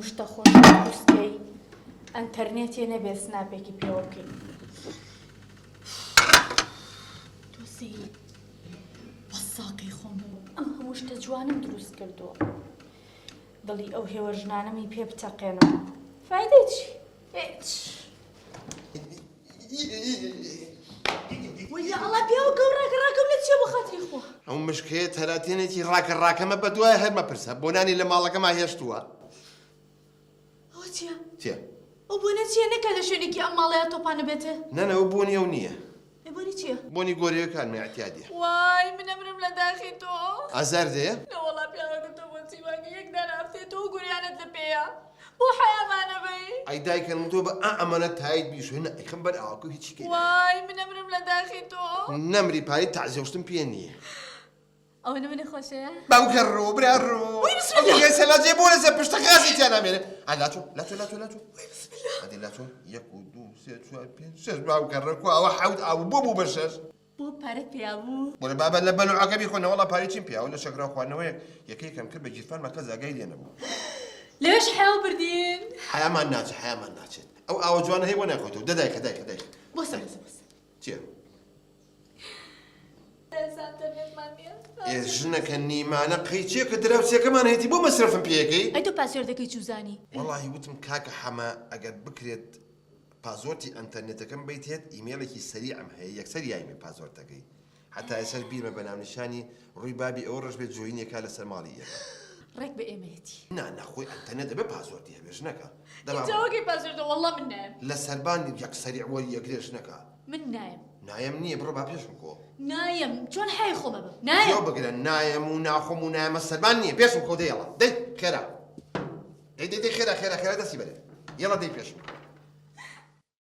هەموو خۆش دروستکەی ئەنتەرنێتێ نەبێت سناپێکی پێوەکەی تۆسی بە ساقی خۆم ئەم هەموو شتە جوانم دروست کردووە دڵی ئەو هێوە ژنانەمی پێ بتەقێنەوە فایدەی چی؟ هیچ وەیا ئەڵا پیاوە گەوڕاکە ڕاکەم لە چیە بە خاتری خۆ ئەو مشکەیە تەراتێنێکی ڕاکەمە بە دوای هەر مەپرسە بۆنانی لە ماڵەکەما هێشتووە ئەوە چییە؟ چێ؟ ئەو بۆنە چییە نەکە لە شوێنێکی ئەم ماڵەیە تۆپانە بێتە؟ نەنە ئەو بۆنی ئەو نییە بۆنی چییە؟ بۆنی گۆرەیەکانمە احتیادیە وای منەمرم لە داخی تۆ ئازار دێ؟ نەوەڵا پیاوەکە تۆ بۆ چیواگە یەک دانافتێتەوە گوریانت لە پێیە بۆ حەیامانە بەی ئەی دایکەم تۆ بە ئەمانە تایت بیشوێنە ئەیخم بەر ئاواکو هیچی کێ وای منەمرم لە داخی تۆ نەمری پایی تەعزیێشتم پێ نییە ئەوە نەمنە خۆشەیە؟ باوکە ڕۆ برا ڕۆ ئەو سەلاجێ بۆ لەسەر پشتە غازی تیا نامێنێ لاچۆ ئەدی لاچۆ یەک و دوو سێ چوار پێنج شەش باوکە ڕێکۆ ئەوە حەوت ئاو بۆ بوو بە شەش بۆ پارەت پێیا بوو بۆ لە بابە لە بەلوعەکە بیخۆنە وەڵا پارەی چیم پیاوە لە شەکرا خواردنەوەیەک یەکەی کەم کرد بە گیرفان مەکە زاگای لێ نەبوو لێش حێڵ بردین حەیامان ناچێت ئەو ئاوە جوانە هەی بۆ ناخۆیتەوە دەدایکە بۆسە چییە؟ ئێزانتەرنێتمان نییە ژنەکە نیمانە قەیچیە کە دراوسێکەمان هەیەی بۆ مەسرفم پێیەکەی ئەی تۆ پاسوێردەکەی چوزانی وەڵاهی وتم کاکە حەمە ئەگەر بکرێت پازۆرتی ئەنتەرنێتەکەم بیتێت ئیمێلێکی سەریعم هەیە یەکسەر یایمێ پازۆرتەکەی حتا ئێسەر بیرمە بە ناونیشانی ڕووی بابی ئەوە ڕژ بێت جۆینێکا لەسەر ماڵی یەکە ڕێک بە ئێمەیەتی ناخۆی ئەنتەرنێت دەبێ پازۆرتی هەبێ ژنەکە جاوەکەی پاسوێردە وەڵڵا من نایم لە سەربانی یەکسەریع وەری یەکرێ ژنەکە من نایم نایم نییە بڕۆ با پێشم کۆ نایم چۆن حای خۆمە بم نایم بگرە نایم و ناخۆم و نایمە سەربان نییە پێشم کۆ دەیڵە دەی خێرا دەی خێرا دەستی بەرێ یەڵە دەی پێشم